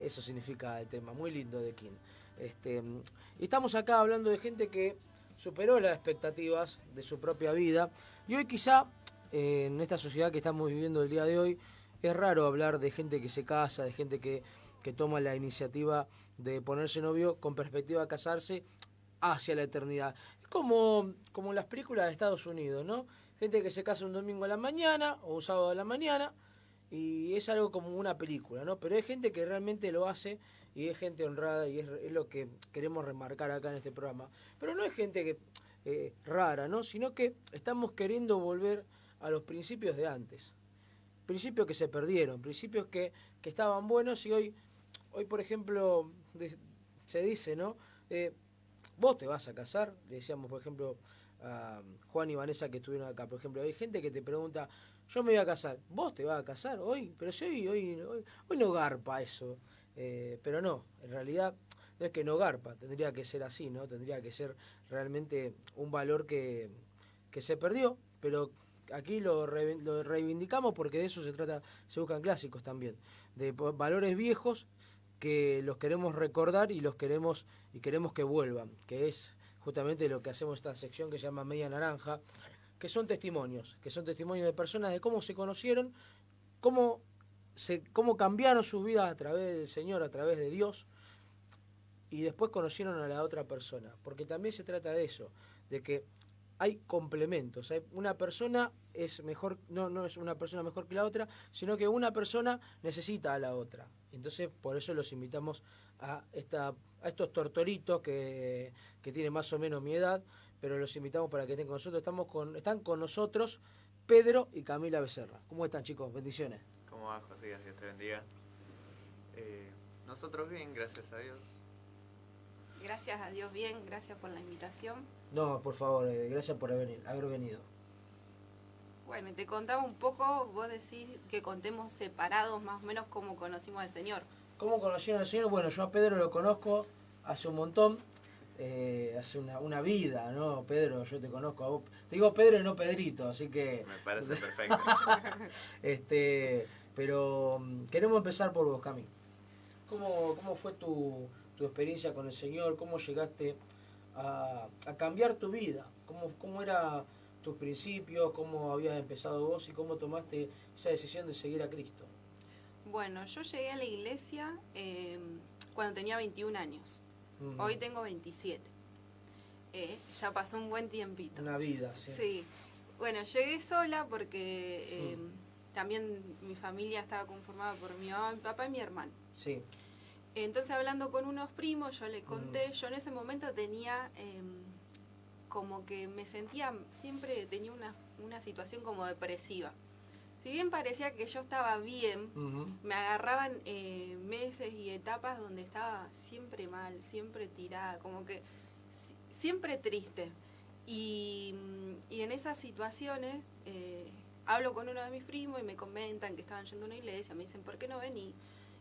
Eso significa el tema, muy lindo de King. Y estamos acá hablando de gente que superó las expectativas de su propia vida. Y hoy quizá, en esta sociedad que estamos viviendo el día de hoy, es raro hablar de gente que se casa, de gente que toma la iniciativa de ponerse novio con perspectiva de casarse hacia la eternidad. Es como en las películas de Estados Unidos, ¿no? Gente que se casa un domingo a la mañana o un sábado a la mañana y es algo como una película, ¿no? Pero hay gente que realmente lo hace y es gente honrada y es lo que queremos remarcar acá en este programa. Pero no es gente que rara, ¿no? Sino que estamos queriendo volver a los principios de antes. Principios que se perdieron, principios que estaban buenos y hoy por ejemplo, se dice, ¿no? Vos te vas a casar, le decíamos por ejemplo a Juan y Vanessa que estuvieron acá, por ejemplo, hay gente que te pregunta, yo me voy a casar, ¿vos te vas a casar hoy? Pero si hoy no garpa eso, pero no, en realidad no es que no garpa, tendría que ser así, ¿no? Tendría que ser realmente un valor que se perdió, pero aquí lo reivindicamos porque de eso se trata, se buscan clásicos también, de valores viejos que los queremos recordar y queremos que vuelvan, que es justamente lo que hacemos esta sección que se llama Media Naranja, que son testimonios de personas de cómo se conocieron, cómo cambiaron sus vidas a través del Señor, a través de Dios, y después conocieron a la otra persona, porque también se trata de eso, de que hay complementos. Una persona es mejor, no es una persona mejor que la otra, sino que una persona necesita a la otra. Entonces, por eso los invitamos a estos tortoritos que tienen más o menos mi edad, pero los invitamos para que estén con nosotros. Están con nosotros Pedro y Camila Becerra. ¿Cómo están, chicos? Bendiciones. ¿Cómo va, Josías? Dios te bendiga. Nosotros bien, gracias a Dios. Gracias a Dios bien, gracias por la invitación. No, por favor, gracias por haber venido. Bueno, te contaba un poco, vos decís que contemos separados más o menos cómo conocimos al Señor. ¿Cómo conocieron al Señor? Bueno, yo a Pedro lo conozco hace un montón, hace una vida, ¿no? Pedro, yo te conozco a vos. Te digo Pedro y no Pedrito, así que... Me parece perfecto. Pero queremos empezar por vos, Cami. ¿Cómo fue tu experiencia con el Señor? ¿Cómo llegaste a cambiar tu vida? ¿Cómo eran tus principios? ¿Cómo habías empezado vos? ¿Y cómo tomaste esa decisión de seguir a Cristo? Bueno, yo llegué a la iglesia cuando tenía 21 años. Hoy tengo 27. Ya pasó un buen tiempito. Una vida, sí. Sí. Bueno, llegué sola porque también mi familia estaba conformada por mi mamá, mi papá y mi hermano. Sí. Entonces, hablando con unos primos, yo le conté, yo en ese momento tenía como que me sentía, siempre tenía una situación como depresiva. Si bien parecía que yo estaba bien, me agarraban meses y etapas donde estaba siempre mal, siempre tirada, como que siempre triste. Y en esas situaciones hablo con uno de mis primos y me comentan que estaban yendo a una iglesia, me dicen, ¿por qué no vení?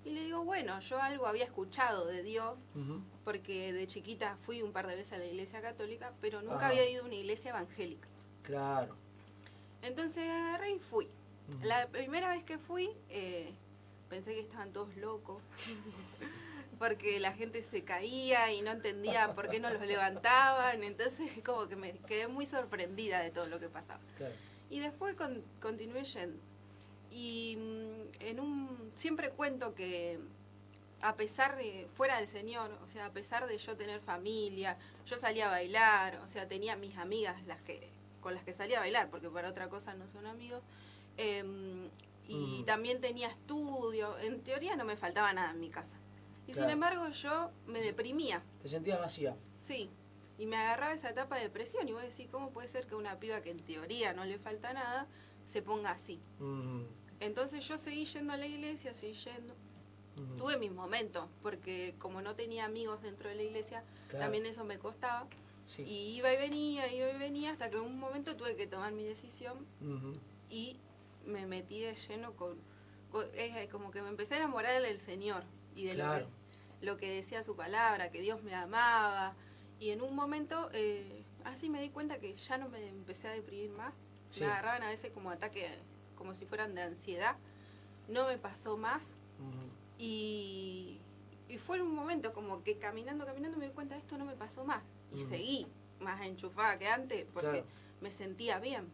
Y le digo, bueno, yo algo había escuchado de Dios, porque de chiquita fui un par de veces a la iglesia católica, pero nunca había ido a una iglesia evangélica. Claro. Entonces agarré y fui. La primera vez que fui, pensé que estaban todos locos, porque la gente se caía y no entendía por qué no los levantaban, entonces como que me quedé muy sorprendida de todo lo que pasaba. Claro. Y después continué yendo. Y siempre cuento que a pesar de, fuera del Señor, o sea, a pesar de yo tener familia, yo salía a bailar, o sea, tenía mis amigas con las que salía a bailar, porque para otra cosa no son amigos, y también tenía estudio, en teoría no me faltaba nada en mi casa. Y claro, sin embargo yo me deprimía. ¿Te sentías vacía? Sí, y me agarraba esa etapa de depresión, y vos decís, ¿cómo puede ser que una piba que en teoría no le falta nada, se ponga así? Entonces yo seguí yendo a la iglesia, seguí yendo. Tuve mis momentos, porque como no tenía amigos dentro de la iglesia, claro, también eso me costaba. Sí. Y iba y venía, hasta que en un momento tuve que tomar mi decisión y me metí de lleno como que me empecé a enamorar del Señor y de claro, lo que decía su palabra, que Dios me amaba. Y en un momento, así me di cuenta que ya no me empecé a deprimir más. Sí. Me agarraban a veces como ataques, como si fueran de ansiedad. No me pasó más. Y fue un momento como que caminando me di cuenta, esto no me pasó más. Y seguí más enchufada que antes porque Claro. me sentía bien.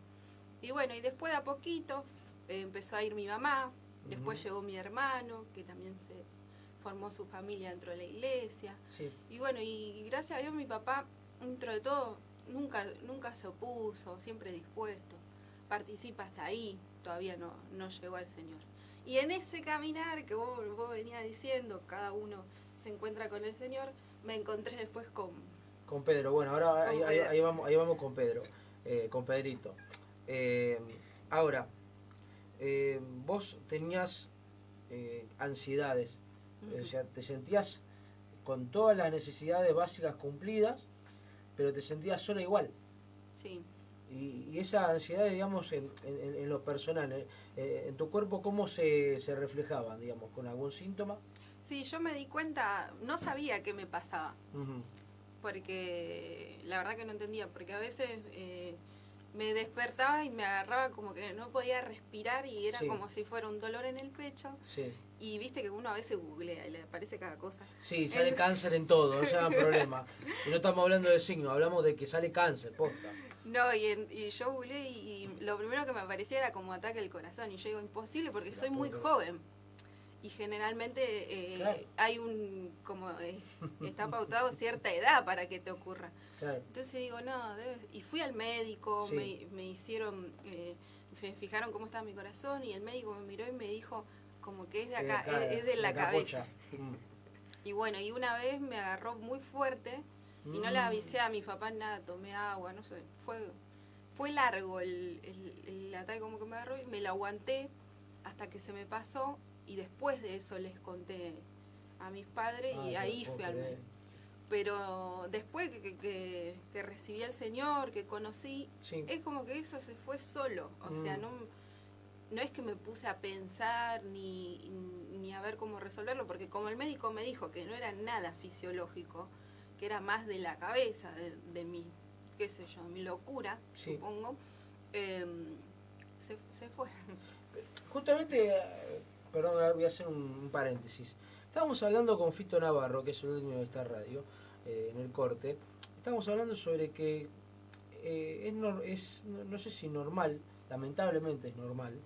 Y bueno, y después de a poquito empezó a ir mi mamá, después llegó mi hermano, que también se formó su familia dentro de la iglesia. Sí. Y bueno, y gracias a Dios mi papá, dentro de todo, nunca se opuso, siempre dispuesto. Participa hasta ahí, todavía no llegó al Señor. Y en ese caminar que vos venías diciendo, cada uno se encuentra con el Señor, me encontré después Con Pedro, bueno, ahora Con ahí Pedro. vamos con Pedro, con Pedrito. Ahora, vos tenías ansiedades, o sea, te sentías con todas las necesidades básicas cumplidas, pero te sentías sola igual. Sí. Y esa ansiedad, digamos, en lo personal, en tu cuerpo, ¿cómo se reflejaba, digamos, con algún síntoma? Sí, yo me di cuenta, no sabía qué me pasaba, Uh-huh. porque la verdad que no entendía, porque a veces me despertaba y me agarraba como que no podía respirar y era Sí. como si fuera un dolor en el pecho. Sí. Y viste que uno a veces googlea y le aparece cada cosa. Sí, sale cáncer en todo, no se hagan problema. Y no estamos hablando de signos, hablamos de que sale cáncer, posta. No, y yo googleé y lo primero que me aparecía era como ataque al corazón. Y yo digo, imposible porque soy muy joven. Y generalmente Claro. hay está pautado cierta edad para que te ocurra. Claro. Entonces digo, no, y fui al médico, Sí. me hicieron, me fijaron cómo estaba mi corazón y el médico me miró y me dijo como que es de acá, es de la cabeza. Y bueno, y una vez me agarró muy fuerte y no le avisé a mi papá nada, tomé agua, no sé, fue largo el ataque como que me agarró y me lo aguanté hasta que se me pasó y después de eso les conté a mis padres y ahí fui al médico. Pero después que recibí al Señor, que conocí, Sí. es como que eso se fue solo, o sea, no es que me puse a pensar ni a ver cómo resolverlo, porque como el médico me dijo que no era nada fisiológico, que era más de la cabeza, de mi, qué sé yo, mi locura, Sí. supongo, se fue. Justamente, perdón, voy a hacer un paréntesis. Estábamos hablando con Fito Navarro, que es el dueño de esta radio, en el corte. Estábamos hablando sobre que no sé si normal, lamentablemente es normal,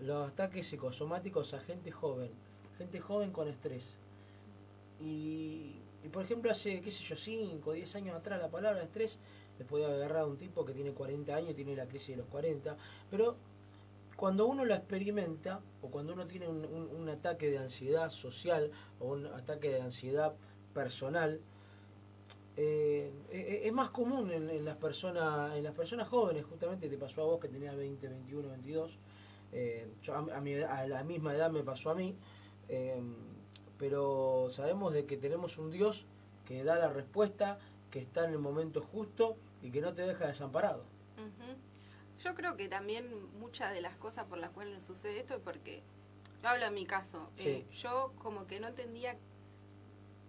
los ataques psicosomáticos a gente joven con estrés. Y por ejemplo, hace, qué sé yo, 5 o 10 años atrás, la palabra estrés le podía agarrar a un tipo que tiene 40 años y tiene la crisis de los 40, pero cuando uno lo experimenta, o cuando uno tiene un ataque de ansiedad social, o un ataque de ansiedad personal, es más común en las personas jóvenes. Justamente te pasó a vos que tenías 20, 21, 22. A la misma edad me pasó a mí. Pero sabemos de que tenemos un Dios que da la respuesta, que está en el momento justo y que no te deja desamparado. Uh-huh. Yo creo que también muchas de las cosas por las cuales nos sucede esto es porque, yo hablo en mi caso, Sí. yo como que no entendía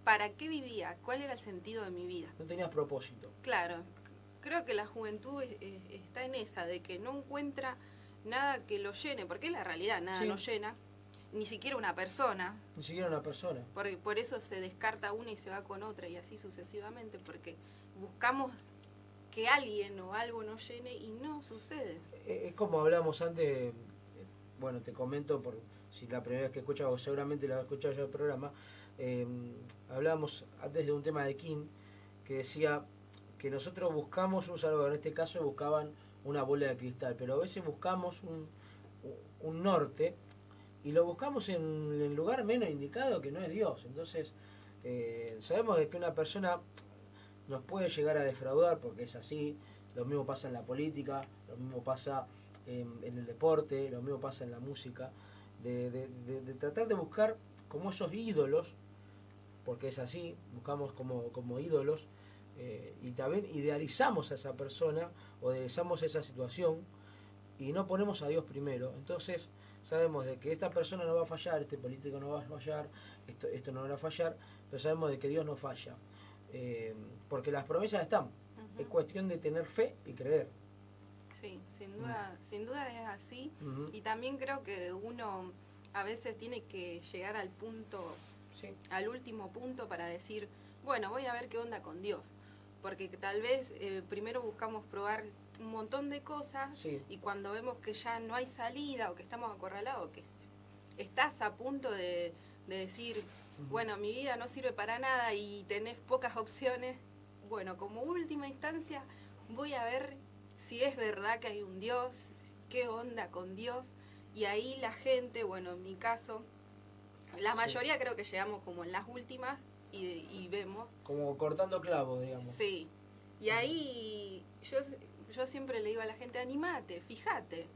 para qué vivía, cuál era el sentido de mi vida. No tenías propósito. Claro, creo que la juventud está en esa, de que no encuentra nada que lo llene, porque es la realidad, nada Sí. nos llena, ni siquiera una persona, Ni siquiera una persona. por eso se descarta una y se va con otra y así sucesivamente, porque buscamos que alguien o algo nos llene y no sucede. Es como hablábamos antes, bueno, te comento, por si la primera vez que escuchas, o seguramente la has escuchado ya el programa, hablábamos antes de un tema de King, que decía que nosotros buscamos un salvador, en este caso buscaban una bola de cristal, pero a veces buscamos un norte, y lo buscamos en el lugar menos indicado, que no es Dios. Entonces, sabemos de que una persona nos puede llegar a defraudar, porque es así. Lo mismo pasa en la política, lo mismo pasa en el deporte, lo mismo pasa en la música, de tratar de buscar como esos ídolos, porque es así, buscamos como ídolos, y también idealizamos a esa persona o idealizamos esa situación y no ponemos a Dios primero. Entonces sabemos de que esta persona no va a fallar, este político no va a fallar, esto no va a fallar, pero sabemos de que Dios no falla, porque las promesas están. Uh-huh. Es cuestión de tener fe y creer. Sí, sin duda es así. Uh-huh. Y también creo que uno a veces tiene que llegar al punto Sí. al último punto para decir, bueno, voy a ver qué onda con Dios. Porque tal vez primero buscamos probar un montón de cosas Sí. y cuando vemos que ya no hay salida o que estamos acorralados, que estás a punto de decir, bueno, mi vida no sirve para nada y tenés pocas opciones, bueno, como última instancia voy a ver si es verdad que hay un Dios, qué onda con Dios. Y ahí la gente, bueno, en mi caso, la mayoría creo que llegamos como en las últimas y vemos. Como cortando clavos, digamos. Sí. Y ahí yo siempre le digo a la gente, animate, fíjate.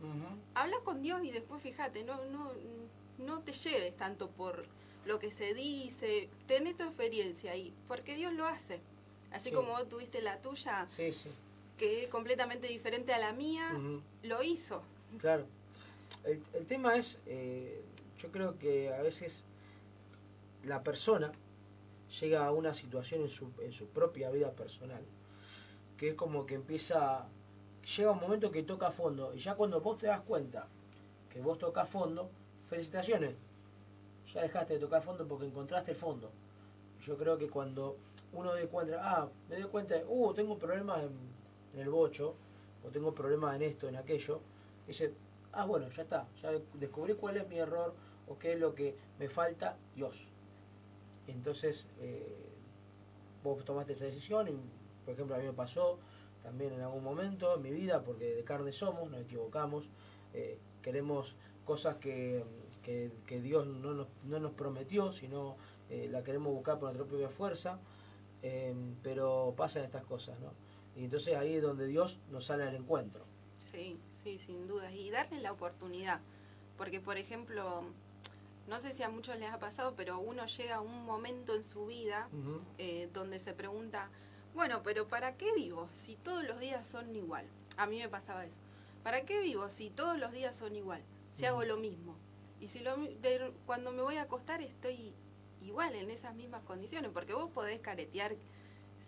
Habla con Dios y después fíjate, no te lleves tanto por lo que se dice, tené tu experiencia ahí, porque Dios lo hace. Así como vos tuviste la tuya, sí, sí, que es completamente diferente a la mía, lo hizo. claro. El tema es, yo creo que a veces la persona llega a una situación en su propia vida personal, que es como que llega un momento que toca fondo, y ya cuando vos te das cuenta que vos tocas fondo, felicitaciones, ya dejaste de tocar fondo porque encontraste el fondo. Yo creo que cuando uno me doy cuenta de, tengo problemas en el bocho, o tengo problemas en esto, en aquello, dice, bueno, ya está, ya descubrí cuál es mi error, o qué es lo que me falta, Dios. Entonces, vos tomaste esa decisión, y por ejemplo a mí me pasó también en algún momento en mi vida, porque de carne somos, nos equivocamos, queremos cosas que Dios no nos prometió, sino la queremos buscar por nuestra propia fuerza, pero pasan estas cosas, ¿no? Y entonces ahí es donde Dios nos sale al encuentro. Sí, sí, sin duda. Y darle la oportunidad. Porque, por ejemplo, no sé si a muchos les ha pasado, pero uno llega a un momento en su vida donde se pregunta, bueno, pero ¿para qué vivo si todos los días son igual? A mí me pasaba eso. ¿Para qué vivo si todos los días son igual? Si hago lo mismo. Y si cuando me voy a acostar estoy igual en esas mismas condiciones, porque vos podés caretear,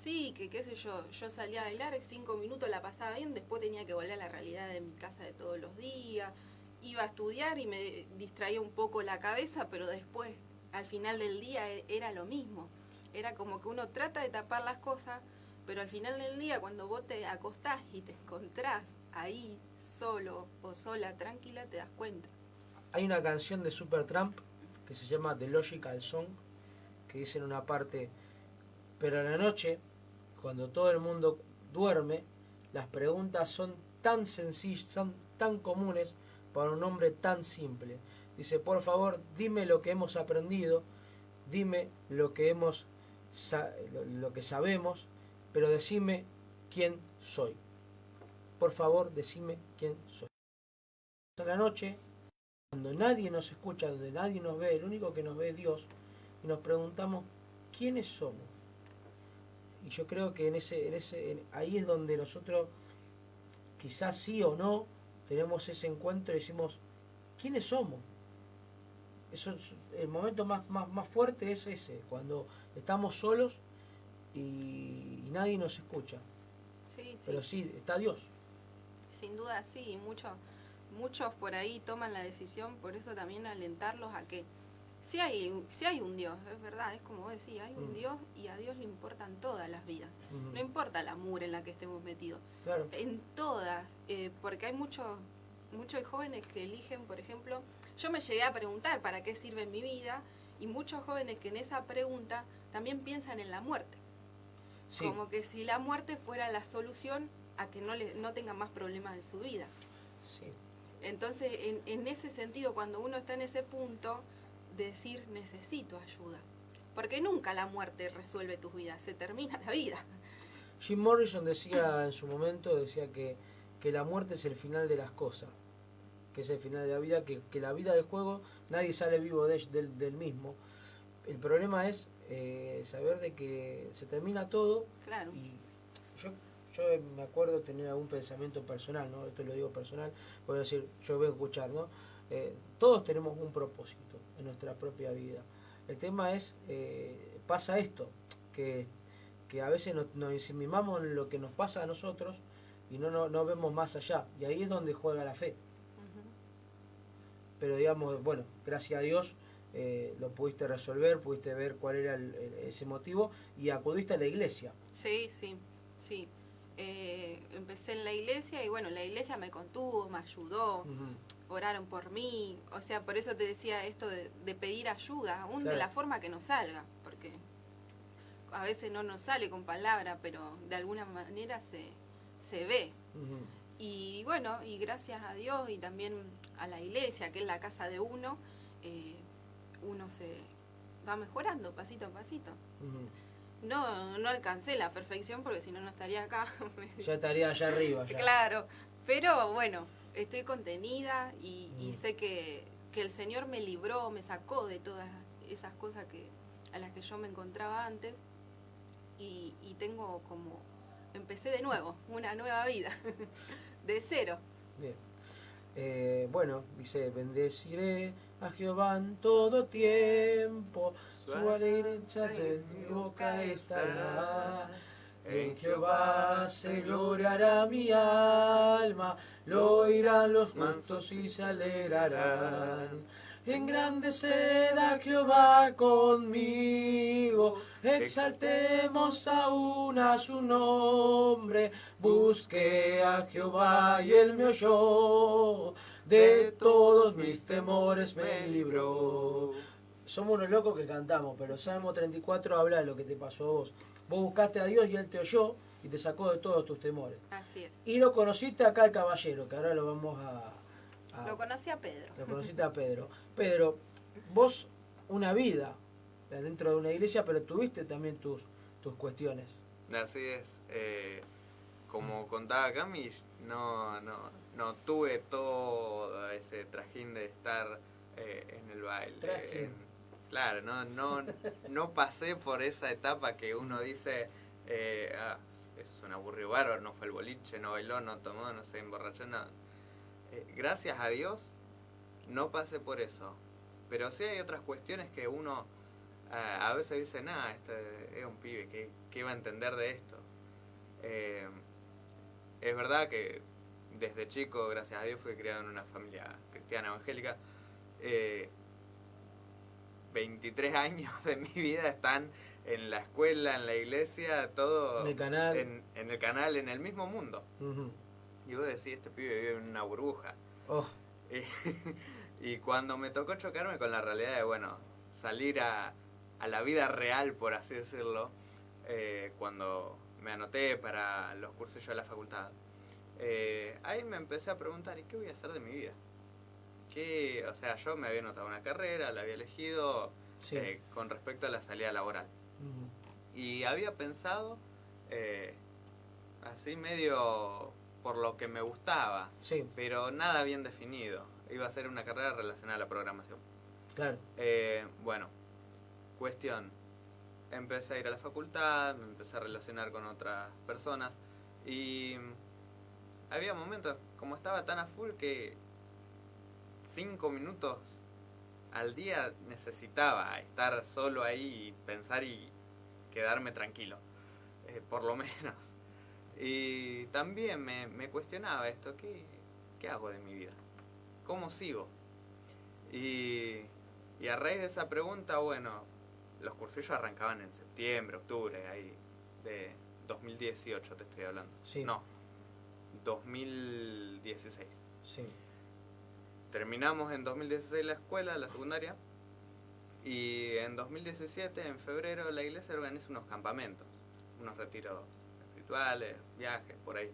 sí, que qué sé yo salía a bailar, 5 minutos la pasaba bien, después tenía que volver a la realidad de mi casa de todos los días, iba a estudiar y me distraía un poco la cabeza, pero después, al final del día, era lo mismo. Era como que uno trata de tapar las cosas, pero al final del día, cuando vos te acostás y te encontrás ahí, solo o sola, tranquila, te das cuenta. Hay una canción de Supertramp que se llama The Logical Song, que dice en una parte, pero a la noche, cuando todo el mundo duerme, las preguntas son tan sencillas, son tan comunes para un hombre tan simple. Dice, por favor, dime lo que hemos aprendido, dime lo que lo que sabemos, pero decime quién soy. Por favor, decime quién soy. A la noche, cuando nadie nos escucha, donde nadie nos ve, el único que nos ve es Dios, y nos preguntamos quiénes somos. Y yo creo que ahí es donde nosotros, quizás sí o no, tenemos ese encuentro y decimos, ¿quiénes somos? El momento más fuerte es ese, cuando estamos solos y nadie nos escucha. Sí, sí. Pero sí, está Dios. Sin duda sí, muchos por ahí toman la decisión, por eso también alentarlos a que si hay un Dios, es verdad, es como vos decís, hay un Dios y a Dios le importan todas las vidas. No importa la mugre en la que estemos metidos. Claro. En todas, porque hay muchos jóvenes que eligen, por ejemplo, yo me llegué a preguntar para qué sirve mi vida, y muchos jóvenes que en esa pregunta también piensan en la muerte. Sí. Como que si la muerte fuera la solución a que no tengan más problemas en su vida. Sí. Entonces, en ese sentido, cuando uno está en ese punto, decir necesito ayuda, porque nunca la muerte resuelve tus vidas, se termina la vida. Jim Morrison decía en su momento, que la muerte es el final de las cosas, que es el final de la vida, que la vida del juego nadie sale vivo del mismo. El problema es saber de que se termina todo. Claro. Y yo me acuerdo tener algún pensamiento personal, ¿no? Esto lo digo personal, voy a decir, yo voy a escuchar, ¿no? Todos tenemos un propósito en nuestra propia vida. El tema es, pasa esto, que a veces nos ensimismamos en lo que nos pasa a nosotros y no vemos más allá. Y ahí es donde juega la fe. Pero digamos, bueno, gracias a Dios, lo pudiste resolver, pudiste ver cuál era ese motivo y acudiste a la iglesia. Sí. Empecé en la iglesia y bueno, la iglesia me contuvo, me ayudó, oraron por mí, o sea, por eso te decía esto de pedir ayuda, aún de la forma que nos salga, porque a veces no nos sale con palabra, pero de alguna manera se ve. Y bueno, y gracias a Dios y también a la iglesia, que es la casa de uno, uno se va mejorando pasito a pasito. No alcancé la perfección porque si no, no estaría acá. Ya estaría allá arriba. Ya. Claro, pero bueno, estoy contenida y sé que el Señor me libró, me sacó de todas esas cosas a las que yo me encontraba antes y tengo como, empecé de nuevo, una nueva vida, de cero. Bien. Bueno, dice, bendeciré a Jehová en todo tiempo, su alegría de mi boca estará. En Jehová se gloriará mi alma, lo oirán los mansos y se alegrarán. Engrandeced a Jehová conmigo, exaltemos aún a su nombre. Busqué a Jehová y él me oyó, de todos mis temores me libró. Somos unos locos que cantamos, pero Salmo 34 habla de lo que te pasó a vos. Vos buscaste a Dios y él te oyó y te sacó de todos tus temores. Así es. Y lo conociste acá al caballero, que ahora lo vamos a... Lo conocí a Pedro. Lo conociste a Pedro. Pedro, vos una vida dentro de una iglesia, pero tuviste también tus cuestiones. Así es. Como contaba Cami, no tuve todo ese trajín de estar en el baile. Claro, no pasé por esa etapa que uno dice, es un aburrido bárbaro, no fue al boliche, no bailó, no tomó, no se emborrachó, nada. Gracias a Dios no pasé por eso, pero sí hay otras cuestiones que uno a veces dice, este es un pibe, ¿qué va a entender de esto? Es verdad que desde chico, gracias a Dios, fui criado en una familia cristiana evangélica. 23 años de mi vida están en la escuela, en la iglesia, todo en el canal, en el canal, en el mismo mundo. Y vos decís, este pibe vive en una burbuja. Y cuando me tocó chocarme con la realidad de, bueno, salir a la vida real, por así decirlo, cuando me anoté para los cursos de la facultad, ahí me empecé a preguntar, ¿y qué voy a hacer de mi vida? O sea, yo me había anotado una carrera, la había elegido con respecto a la salida laboral. Y había pensado, así medio por lo que me gustaba, pero nada bien definido. Iba a ser una carrera relacionada a la programación. Claro. Bueno, cuestión. Empecé a ir a la facultad, me empecé a relacionar con otras personas y había momentos, como estaba tan a full, que 5 minutos al día necesitaba estar solo ahí y pensar y quedarme tranquilo, por lo menos. Y también me cuestionaba esto, ¿qué hago de mi vida? ¿Cómo sigo? Y a raíz de esa pregunta, bueno, los cursillos arrancaban en septiembre, octubre, ahí, de 2018 te estoy hablando. Sí. No, 2016. Sí. Terminamos en 2016 la escuela, la secundaria, y en 2017, en febrero, la iglesia organiza unos campamentos, unos retiros espirituales, viajes, por ahí.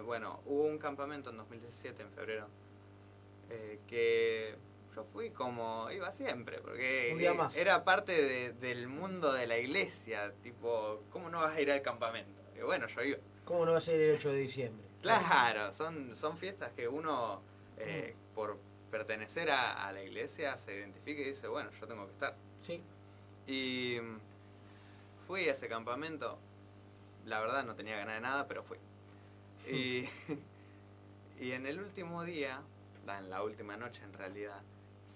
Bueno, hubo un campamento en 2017, en febrero, que yo fui como iba siempre, porque un día más. Era parte del mundo de la iglesia, tipo, ¿cómo no vas a ir al campamento? Y bueno, yo iba. ¿Cómo no va a ser el 8 de diciembre? Claro, son fiestas que uno, por pertenecer a la iglesia, se identifica y dice, bueno, yo tengo que estar. Sí. Y fui a ese campamento, la verdad no tenía ganas de nada, pero fui. Y en el último día, en la última noche en realidad,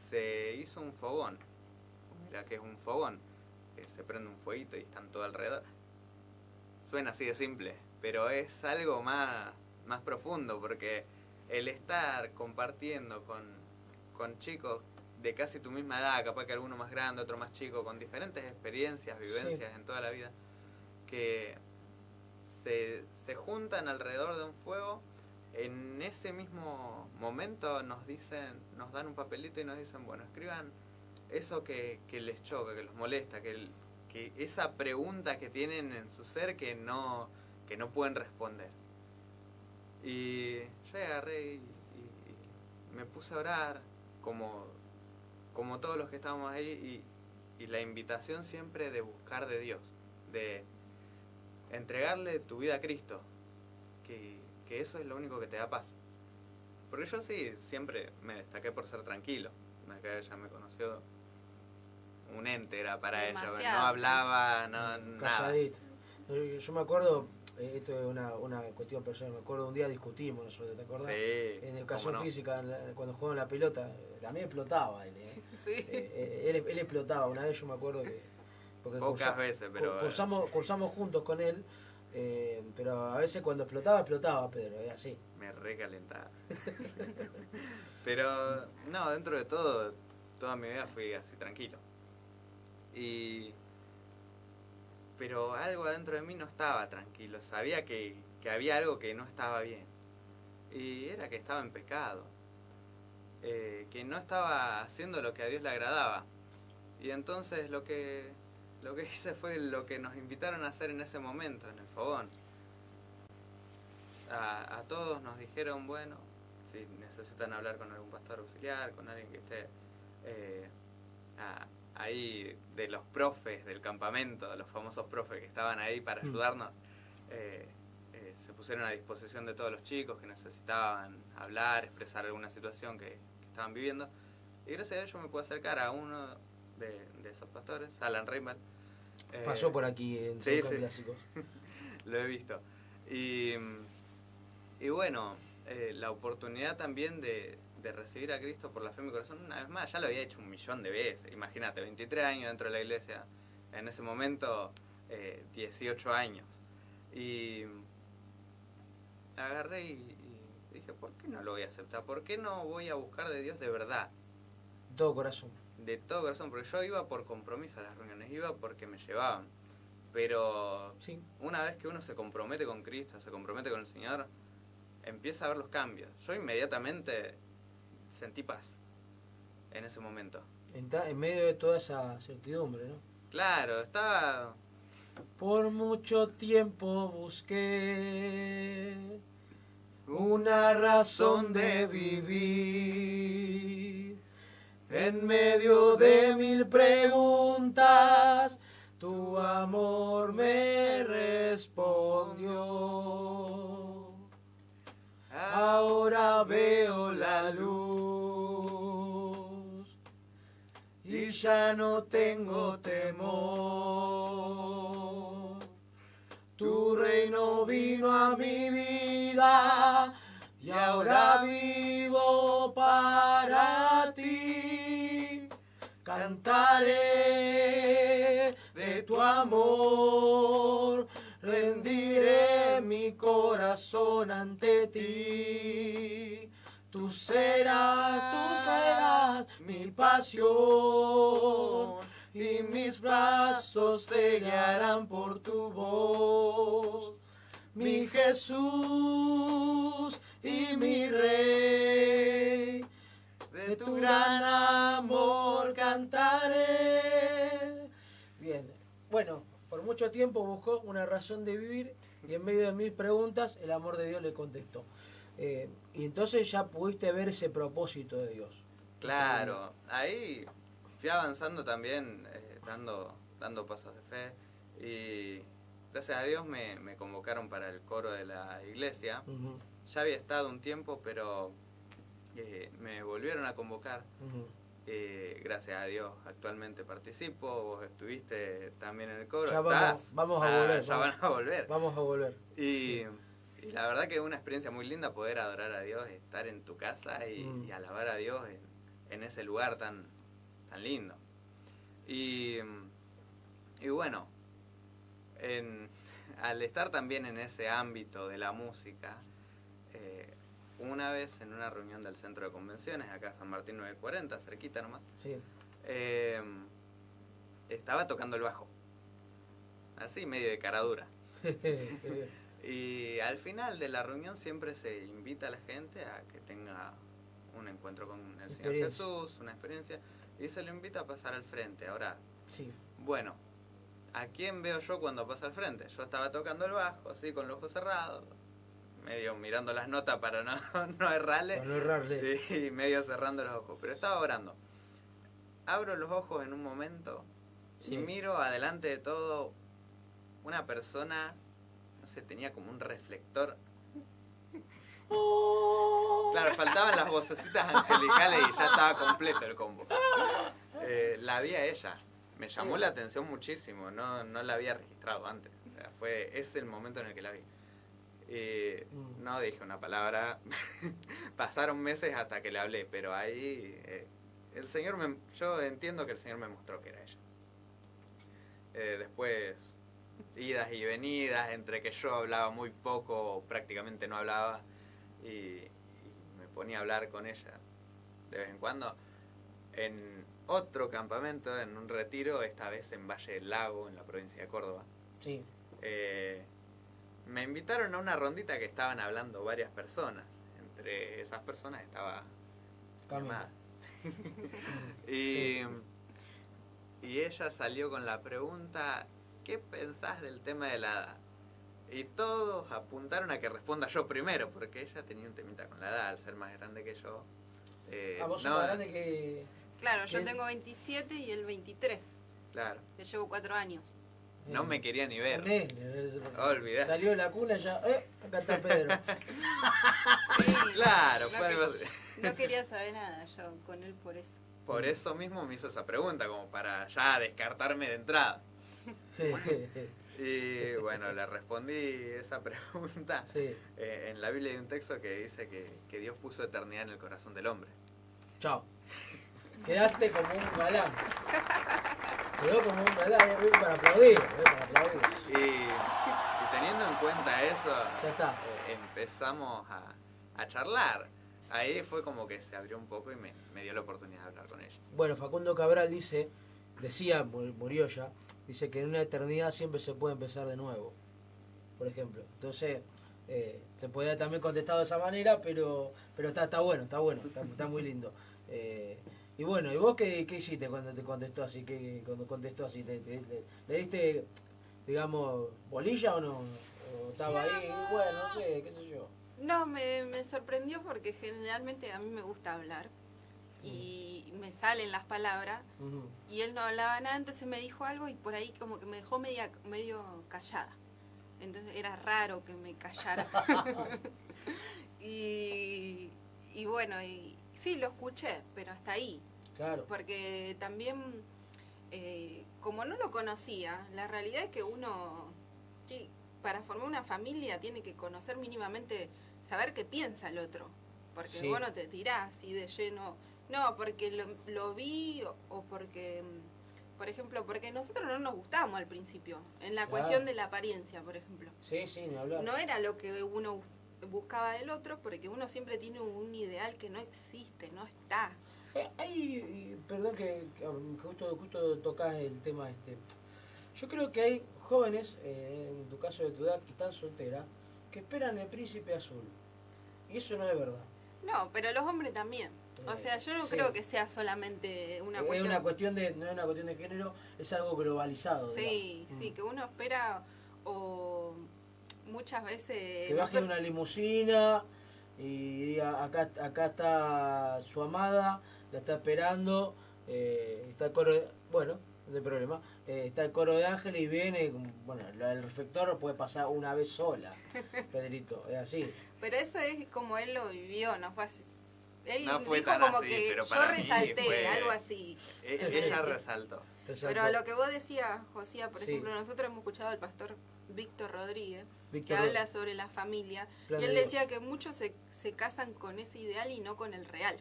se hizo un fogón. Mira que es un fogón, se prende un fueguito y están todo alrededor. Suena así de simple, pero es algo más profundo, porque el estar compartiendo con chicos de casi tu misma edad, capaz que alguno más grande, otro más chico, con diferentes experiencias, vivencias en toda la vida, que se juntan alrededor de un fuego. En ese mismo momento nos dan un papelito y nos dicen, bueno, escriban eso que les choca, que los molesta, que esa pregunta que tienen en su ser que no pueden responder. Y yo agarré y me puse a orar, como todos los que estábamos ahí, y la invitación siempre de buscar de Dios, de entregarle tu vida a Cristo, que eso es lo único que te da paz. Porque yo sí, siempre me destaqué por ser tranquilo. Una que ella me conoció, un ente era para ella, no hablaba, nada. Calladito. Yo me acuerdo, esto es una cuestión personal, me acuerdo un día discutimos nosotros, ¿te acordás? Sí, en educación física, cuando jugaban la pelota, a mí explotaba él. Sí. Él explotaba, una vez yo me acuerdo que... Porque pocas veces, pero... Cursamos juntos con él, pero a veces cuando explotaba, Pedro, es así. Me recalentaba. Pero, no, dentro de todo, toda mi vida fui así tranquilo. Pero algo adentro de mí no estaba tranquilo, sabía que había algo que no estaba bien. Y era que estaba en pecado, que no estaba haciendo lo que a Dios le agradaba. Y entonces lo que hice fue lo que nos invitaron a hacer en ese momento, en el fogón. A todos nos dijeron, bueno, si necesitan hablar con algún pastor auxiliar, con alguien que esté ahí, de los profes del campamento, los famosos profes que estaban ahí para ayudarnos, se pusieron a disposición de todos los chicos que necesitaban hablar, expresar alguna situación que estaban viviendo. Y gracias a ello me pude acercar a uno de esos pastores, Alan Reinvald. Pasó por aquí en sí, Clásicos. Lo he visto. Y bueno, la oportunidad también de recibir a Cristo por la fe en mi corazón, una vez más, ya lo había hecho 1.000.000 de veces. Imagínate, 23 años dentro de la iglesia, en ese momento 18 años. Y agarré y dije, ¿por qué no lo voy a aceptar? ¿Por qué no voy a buscar de Dios de verdad? De todo corazón. De todo corazón, porque yo iba por compromiso a las reuniones, iba porque me llevaban. Pero sí, una vez que uno se compromete con Cristo, se compromete con el Señor, empieza a ver los cambios. Yo inmediatamente sentí paz en ese momento. En medio de toda esa certidumbre, ¿no? Claro, estaba... Por mucho tiempo busqué una razón de vivir. En medio de 1000 preguntas, tu amor me respondió. Ahora veo la luz y ya no tengo temor. Tu reino vino a mi vida y ahora vivo para ti. Cantaré de tu amor, rendiré mi corazón ante ti. Tú serás mi pasión y mis brazos se guiarán por tu voz. Mi Jesús y mi Rey, de tu gran amor cantaré. Bien, bueno, por mucho tiempo buscó una razón de vivir y en medio de 1000 preguntas el amor de Dios le contestó. Y entonces ya pudiste ver ese propósito de Dios. Claro, ahí fui avanzando también, dando pasos de fe, y gracias a Dios me convocaron para el coro de la iglesia. Uh-huh. Ya había estado un tiempo, pero me volvieron a convocar. Uh-huh. Gracias a Dios actualmente participo, vos estuviste también en el coro. Ya vamos a volver. Ya van a volver. Vamos a volver. Y la verdad que es una experiencia muy linda poder adorar a Dios, estar en tu casa y alabar a Dios en ese lugar tan lindo. Y bueno, al estar también en ese ámbito de la música, una vez en una reunión del centro de convenciones, acá San Martín 940, cerquita nomás, Sí. estaba tocando el bajo. Así, medio de cara dura. Y al final de la reunión siempre se invita a la gente a que tenga un encuentro con el Señor Jesús, una experiencia, y se lo invita a pasar al frente. Ahora, Sí. bueno, ¿a quién veo yo cuando pasa al frente? Yo estaba tocando el bajo, así, con los ojos cerrados, medio mirando las notas para no errarle, Para no errarle. y medio cerrando los ojos, pero estaba orando. Abro los ojos en un momento Sí. y miro adelante de todo una persona, no sé, tenía como un reflector. Claro, faltaban las vocecitas angelicales y ya estaba completo el combo. La vi a ella, me llamó la atención muchísimo, no la había registrado antes. O sea, es el momento en el que la vi. No dije una palabra, pasaron meses hasta que le hablé, pero ahí el Señor yo entiendo que el Señor me mostró que era ella. Después, idas y venidas, entre que yo hablaba muy poco, prácticamente no hablaba, y me ponía a hablar con ella de vez en cuando. En otro campamento, en un retiro, esta vez en Valle del Lago, en la provincia de Córdoba, Sí. me invitaron a una rondita que estaban hablando varias personas. Entre esas personas estaba mi Camila. mamá. Sí. Y ella salió con la pregunta, ¿qué pensás del tema de la edad? Y todos apuntaron a que responda yo primero, porque ella tenía un temita con la edad, al ser más grande que yo. Vos sos no, más grande que... Claro, yo ¿Qué? tengo 27 y él 23. Claro, Le llevo 4 años. no me quería ni ver. Olvidá. Salió de la cuna ya. Acá está Pedro. Sí, Claro, no, fue algo así. no quería saber nada yo con él por eso. Por eso mismo me hizo esa pregunta, como para ya descartarme de entrada. Y bueno, le respondí esa pregunta. Sí. En la Biblia hay un texto que dice que Dios puso eternidad en el corazón del hombre. Chao. Quedaste como un galán. Quedó como un galán. Para aplaudir. Para aplaudir. Y teniendo en cuenta eso, Ya está. empezamos a charlar. Ahí fue como que se abrió un poco y me dio la oportunidad de hablar con ella. Bueno, Facundo Cabral decía, murió ya, dice que en una eternidad siempre se puede empezar de nuevo, por ejemplo. Entonces, se podía también contestar de esa manera, pero está bueno, está muy lindo. Y bueno, ¿y vos qué hiciste cuando te contestó así? Cuando contestó así, ¿le diste, digamos, bolilla o no? ¿O estaba ahí? Bueno, no sé, qué sé yo. No, me sorprendió porque generalmente a mí me gusta hablar y me salen las palabras Ujú. y él no hablaba nada, entonces me dijo algo y por ahí como que me dejó medio callada. Entonces era raro que me callara. y bueno, y sí, lo escuché, pero hasta ahí. Claro. Porque también, como no lo conocía, la realidad es que uno, para formar una familia, tiene que conocer mínimamente, saber qué piensa el otro. Porque Sí. vos no te tirás así de lleno. No, porque lo vi o porque, por ejemplo, porque nosotros no nos gustábamos al principio. En la Claro. cuestión de la apariencia, por ejemplo. Sí, ni hablar. No era lo que uno buscaba del otro, porque uno siempre tiene un ideal que no existe, no está. Perdón que justo tocas el tema este. Yo creo que hay jóvenes, en tu caso de tu edad, que están solteras, que esperan el príncipe azul. Y eso no es verdad. No, pero los hombres también. O sea, yo no Sí. creo que sea solamente una Es cuestión... una cuestión de, no es una cuestión de género, es algo globalizado. Sí, digamos. sí, que uno espera o muchas veces... Que baje de una limusina y diga, acá está su amada, la está esperando, está el coro bueno, no hay problema, está el coro de ángeles y viene, bueno, el reflector puede pasar una vez sola, Pedrito, es así. Pero eso es como él lo vivió, no fue así. Él No fue dijo tan como así, que pero yo para mí resalté, fue- algo así. Ella resaltó. Pero lo que vos decías, Josía, por Sí. ejemplo, nosotros hemos escuchado al pastor Víctor Rodríguez, Víctor que habla sobre la familia, Plan y él de Dios. decía que muchos se casan con ese ideal y no con el real.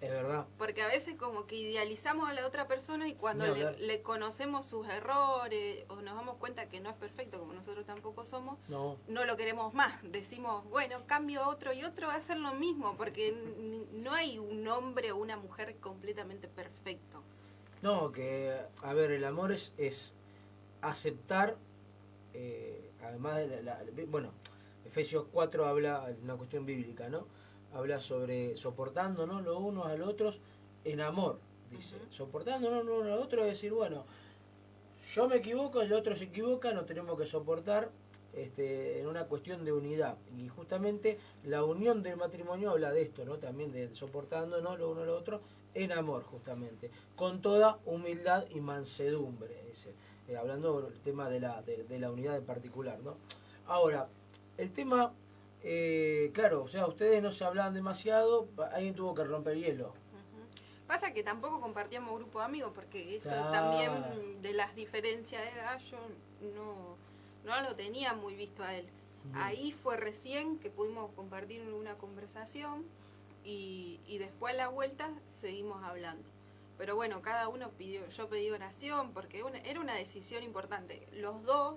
Es verdad. Porque a veces como que idealizamos a la otra persona y cuando Ni hablar. le conocemos sus errores o nos damos cuenta que no es perfecto como nosotros tampoco somos, No. no lo queremos más. Decimos, bueno, cambio a otro y otro va a hacer lo mismo, porque no hay un hombre o una mujer completamente perfecto. No, que, a ver, el amor es aceptar, además de bueno, Efesios 4 habla, una cuestión bíblica, ¿no? Habla sobre soportándonos los unos a los otros en amor, dice. Ujú. Soportándonos los unos a los otros es decir, bueno, yo me equivoco, el otro se equivoca, nos tenemos que soportar en una cuestión de unidad. Y justamente la unión del matrimonio habla de esto, ¿no? También de soportándonos los unos a los otros en amor, justamente. Con toda humildad y mansedumbre, dice. Hablando del tema de la unidad en particular, ¿no? Ahora, el tema, claro, o sea, ustedes no se hablaban demasiado, alguien tuvo que romper hielo. Ujú. Pasa que tampoco compartíamos grupo de amigos, porque esto Claro. también de las diferencias de edad yo no lo tenía muy visto a él. Ujú. Ahí fue recién que pudimos compartir una conversación y después a la vuelta seguimos hablando. Pero bueno, cada uno yo pedí oración porque era una decisión importante. Los dos,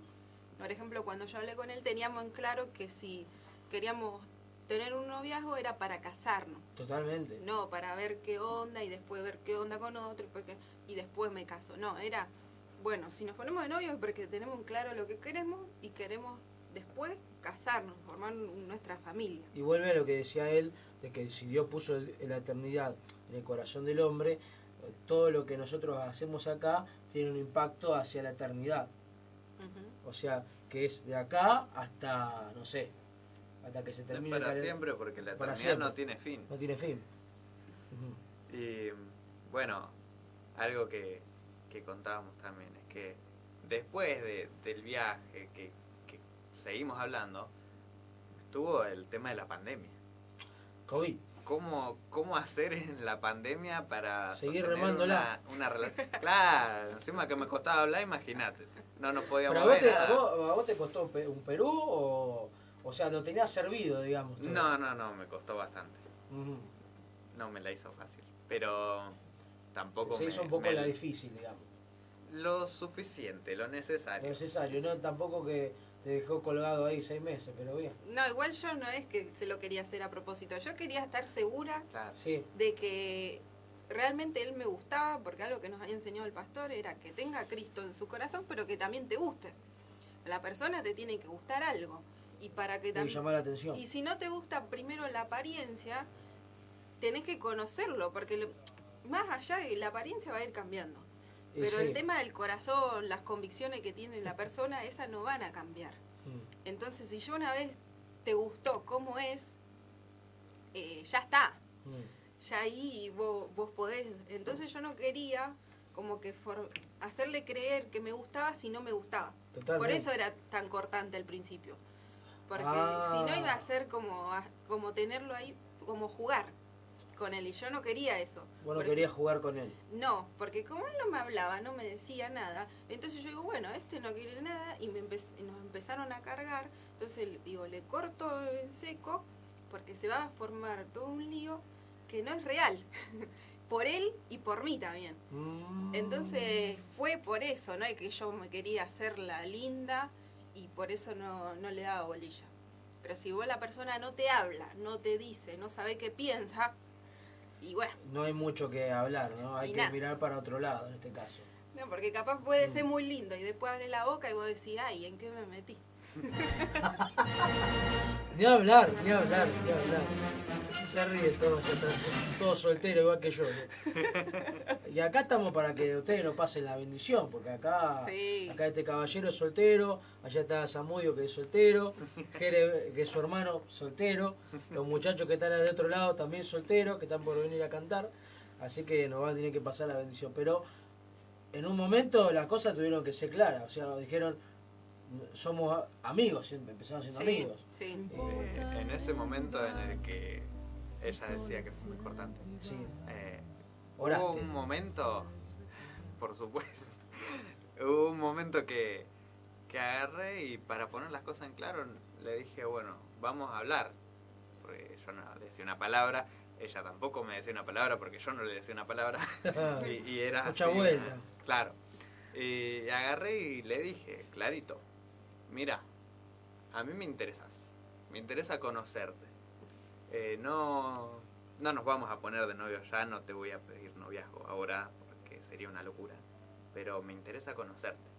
por ejemplo, cuando yo hablé con él teníamos en claro que si queríamos tener un noviazgo era para casarnos. Totalmente. No, para ver qué onda y después ver qué onda con otro y después me caso. No, era, bueno, si nos ponemos de novios es porque tenemos en claro lo que queremos y queremos después casarnos, formar nuestra familia. Y vuelve a lo que decía él, de que si Dios puso la eternidad en el corazón del hombre, todo lo que nosotros hacemos acá tiene un impacto hacia la eternidad. Ujú. O sea, que es de acá hasta, no sé, hasta que se Es termine. para siempre, porque la Para eternidad siempre. no tiene fin. No tiene fin. Ujú. Y bueno, algo que contábamos también es que después del viaje que seguimos hablando, estuvo el tema de la pandemia. COVID. ¿Cómo hacer en la pandemia para Seguir sostener remándola. una relación? Claro, encima que me costaba hablar, imagínate. No nos podíamos ¿Pero ver. a vos te costó un Perú o sea, lo tenías servido, digamos? todo? No, me costó bastante. Ujú. No me la hizo fácil. Pero tampoco Se hizo un poco la difícil, digamos. lo suficiente, lo Lo necesario. necesario, no tampoco que te dejó colgado ahí 6 meses, pero bien. No, igual yo no es que se lo quería hacer a propósito. Yo quería estar segura Claro. Sí, de que realmente él me gustaba, porque algo que nos había enseñado el pastor era que tenga a Cristo en su corazón, pero que también te guste. A la persona te tiene que gustar algo. Y para que y también... llamar la atención. Y si no te gusta primero la apariencia, tenés que conocerlo, porque más allá de la apariencia va a ir cambiando. Y Pero sí. el tema del corazón, las convicciones que tiene la persona, esas no van a cambiar. Mm. Entonces, si yo una vez te gustó cómo es, ya está. Mm. Ya ahí vos podés. Entonces yo no quería como que hacerle creer que me gustaba si no me gustaba. Totalmente. Por eso era tan cortante al principio. Porque Ah. si no iba a ser como tenerlo ahí, como jugar con él. Y yo no quería eso. Bueno, Por quería eso- jugar con él. No, porque como él no me hablaba, no me decía nada, entonces yo digo, bueno, este no quiere nada y y nos empezaron a cargar. Entonces digo, le corto en seco porque se va a formar todo un lío que no es real. Por él y por mí también. Mm. Entonces fue por eso, no es que yo me quería hacer la linda y por eso no le daba bolilla. Pero si vos la persona no te habla, no te dice, no sabe qué piensa, y bueno, No hay mucho que hablar, ¿no? Hay Y que nada. mirar para otro lado en este caso. no, porque capaz puede ser muy lindo y después abre la boca y vos decís, ay, ¿en qué me metí? Ni hablar, ni hablar, ni hablar. Se ríe todo, ya está todo soltero igual que yo. ¿no? Y acá estamos para que ustedes nos pasen la bendición, porque acá, Sí. acá este caballero es soltero, allá está Samudio que es soltero, Jere que es su hermano soltero, los muchachos que están de otro lado también solteros, que están por venir a cantar, así que nos van a tener que pasar la bendición. Pero en un momento las cosas tuvieron que ser claras, o sea, dijeron, somos amigos, siempre empezamos siendo Sí, amigos. sí. En ese momento en el que ella decía que es muy cortante, Sí. hubo Oraste. un momento, por supuesto, hubo un momento que agarré y para poner las cosas en claro le dije, bueno, vamos a hablar. Porque yo no decía una palabra ella tampoco me decía una palabra porque yo no le decía una palabra. y era Mucha así, vuelta. Claro. Y agarré y le dije, clarito, mira, a mí me interesa conocerte. No nos vamos a poner de novios ya, no te voy a pedir noviazgo ahora porque sería una locura, pero me interesa conocerte.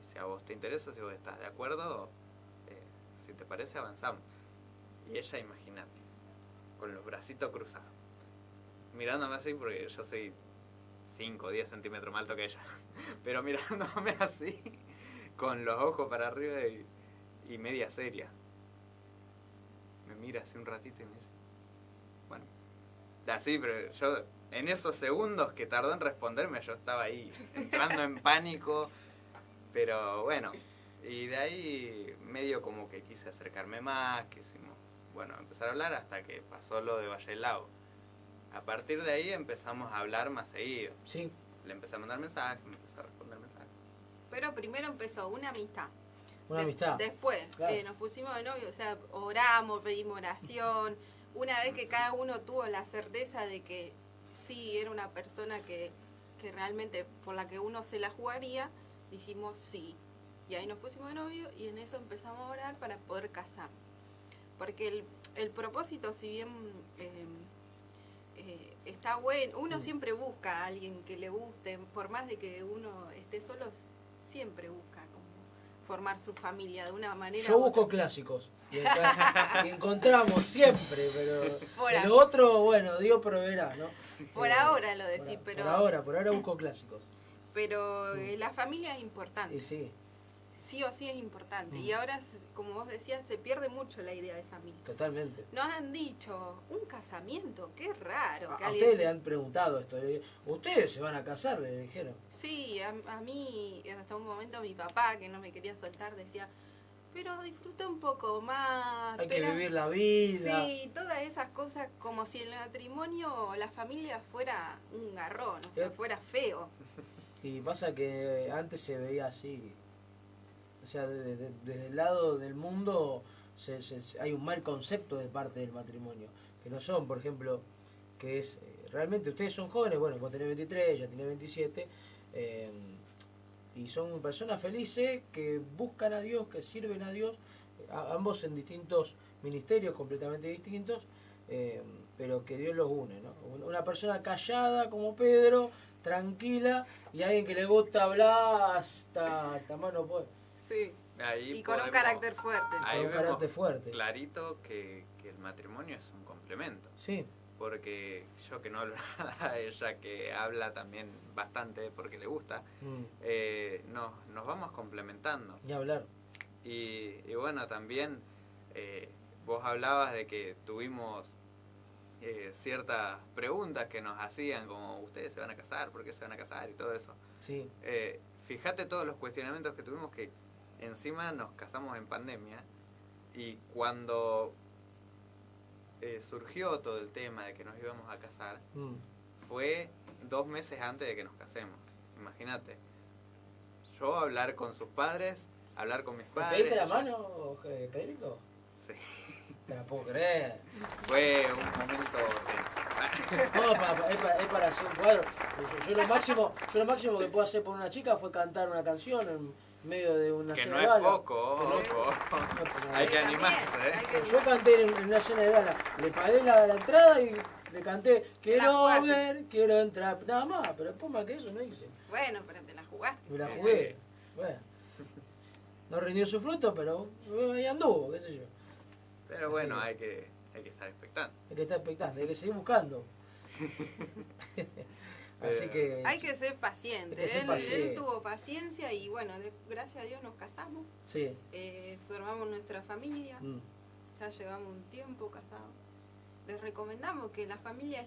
Y si a vos te interesa, si vos estás de acuerdo, si te parece avanzamos. Y ella, imagínate, con los bracitos cruzados, mirándome así porque yo soy 5 o 10 centímetros más alto que ella, pero mirándome así, con los ojos para arriba y media seria. Me mira así un ratito y me dice, bueno, así, pero yo en esos segundos que tardó en responderme, yo estaba ahí entrando en pánico, pero bueno, y de ahí medio como que quise acercarme más, quisimos, bueno, empezar a hablar hasta que pasó lo de Valle del Lago. A partir de ahí empezamos a hablar más seguido. Sí. Le empecé a mandar mensajes, me empezó a responder mensajes. Pero primero empezó una amistad. Una amistad. Después Claro. nos pusimos de novio, o sea, oramos, pedimos oración. Una vez que cada uno tuvo la certeza de que sí, era una persona que realmente por la que uno se la jugaría, dijimos sí. Y ahí nos pusimos de novio y en eso empezamos a orar para poder casar. Porque el propósito, si bien está bueno, uno siempre busca a alguien que le guste, por más de que uno esté solo, siempre busca como formar su familia de una manera Yo u busco otra. clásicos y encontramos siempre, pero Por lo otro, bueno, Dios proveerá, ¿no? Por ahora lo decís, por, pero por ahora busco clásicos. pero la familia es importante. Y sí, Sí o sí es importante. Y ahora, como vos decías, se pierde mucho la idea de familia. totalmente. Nos han dicho, un casamiento, qué raro. Que A alguien ustedes se- le han preguntado esto. Ustedes se van a casar, le dijeron. Sí, a mí, hasta un momento mi papá, que no me quería soltar, decía, pero disfruta un poco más. Hay que pero-". vivir la vida. Sí, todas esas cosas, como si el matrimonio, la familia fuera un garrón, o sea, fuera feo. Y pasa que antes se veía así. O sea, desde el lado del mundo hay un mal concepto de parte del matrimonio. Que no son, por ejemplo, que es... realmente ustedes son jóvenes, bueno, vos tenés 23, ella tiene 27. Y son personas felices que buscan a Dios, que sirven a Dios. Ambos en distintos ministerios completamente distintos. Pero que Dios los une, ¿no? Una persona callada como Pedro, tranquila, y alguien que le gusta hablar hasta más no puede. Sí. Ahí Y con un podemos- carácter fuerte. Ahí Con un vemos carácter fuerte. clarito que el matrimonio es un complemento. Sí, Porque yo que no hablo nada, ella que habla también bastante porque le gusta, nos vamos complementando. ni hablar. Y bueno, también vos hablabas de que tuvimos ciertas preguntas que nos hacían, como ustedes se van a casar, ¿por qué se van a casar? Y todo eso. Sí, Fíjate todos los cuestionamientos que tuvimos, que encima nos casamos en pandemia, y cuando surgió todo el tema de que nos íbamos a casar, fue 2 meses antes de que nos casemos. Imagínate, yo hablar con sus padres, hablar con mis ¿Me padres. pediste la mano, Pedrito? Sí. Te la puedo creer. Fue un momento tenso. No, es para hacer un cuadro. Yo lo máximo que puedo hacer por una chica fue cantar una canción en medio de una Que cena no de es gala. poco, Que no- ojo. pero- Hay que También, animarse, hay que Yo canté en una cena de gala, le pagué la entrada y le canté, quiero jugaste. ver, quiero entrar, nada más, pero después más que eso no hice. Bueno, pero te la jugaste. Me la Sí, jugué. sí. Bueno. No rindió su fruto, pero ahí anduvo, qué sé yo. Pero bueno, hay que estar expectante. Hay que estar expectante, hay que seguir buscando. Así que... Hay que ser paciente. Hay que ser paciente. Él tuvo paciencia y bueno, gracias a Dios nos casamos, Sí. formamos nuestra familia, Mm. ya llevamos un tiempo casados. Les recomendamos que la familia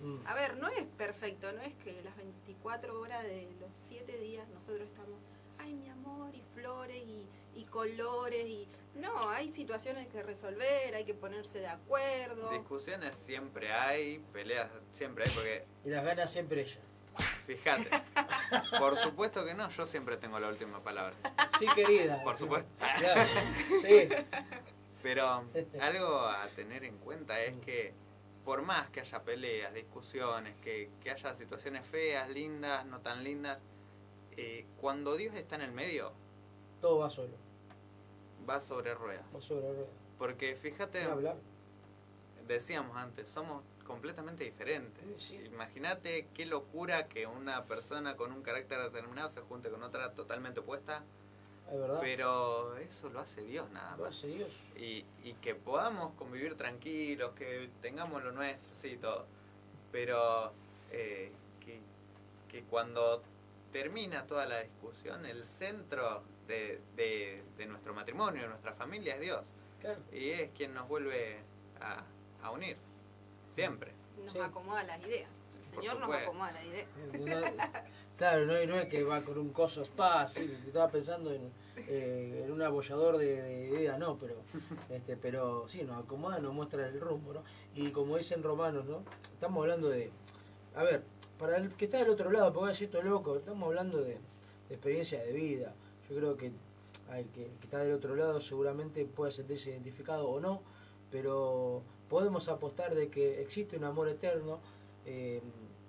Mm. a ver, no es perfecto, no es que las 24 horas de los 7 días nosotros estamos, ay mi amor, y flores y colores, y no, hay situaciones que resolver, hay que ponerse de acuerdo. Discusiones siempre hay, peleas siempre hay, porque Y las gana siempre ella. fíjate, por supuesto que no, yo siempre tengo la última palabra. Sí, querida. Por supuesto. Claro. Sí. Pero algo a tener en cuenta es que por más que haya peleas, discusiones, que haya situaciones feas, lindas, no tan lindas, cuando Dios está en el medio, Todo va solo. va sobre ruedas. Va sobre ruedas. Porque fíjate, Ni hablar. decíamos antes, somos completamente diferentes. Sí. Imagínate qué locura que una persona con un carácter determinado se junte con otra totalmente opuesta, Es verdad. pero eso lo hace Dios nada Lo más. hace Dios. Y que podamos convivir tranquilos, que tengamos lo nuestro, sí, todo. Pero que cuando termina toda la discusión, el centro de nuestro matrimonio, de nuestra familia es Dios. Claro. Y es quien nos vuelve a unir, siempre. Nos Sí. acomoda las ideas. El Por Señor nos supuesto. acomoda las ideas. Claro, no es que va con un coso spa, sí, estaba pensando en un abollador de ideas, no, pero sí, nos acomoda, nos muestra el rumbo, ¿no? Y como dicen romanos, ¿no? Estamos hablando de, a ver, para el que está del otro lado, porque va a decir todo loco, estamos hablando de experiencia de vida. Yo creo que el que está del otro lado seguramente puede sentirse identificado o no, pero podemos apostar de que existe un amor eterno,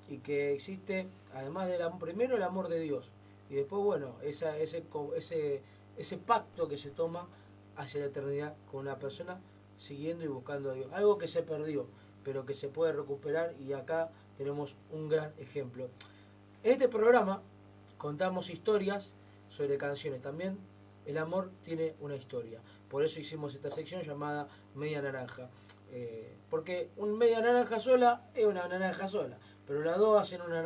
y que existe, además del amor, primero el amor de Dios, y después, bueno, ese pacto que se toma hacia la eternidad con una persona siguiendo y buscando a Dios. Algo que se perdió, pero que se puede recuperar, y acá tenemos un gran ejemplo. En este programa contamos historias sobre canciones. También el amor tiene una historia. Por eso hicimos esta sección llamada Media Naranja. Porque un media naranja sola es una naranja sola, pero las dos hacen una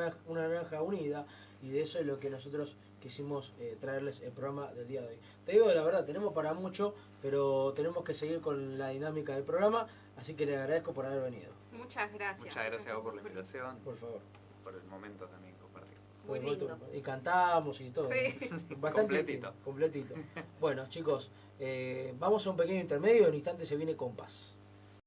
naranja unida, y de eso es lo que nosotros quisimos traerles el programa del día de hoy. Te digo la verdad, tenemos para mucho, pero tenemos que seguir con la dinámica del programa, así que le agradezco por haber venido. Muchas gracias. Muchas gracias a vos por la invitación, Por favor. por el momento también compartir. Muy lindo. Y cantamos y todo. Sí. Bastante Completito. completito. Bueno, chicos, vamos a un pequeño intermedio, en instante se viene Compás.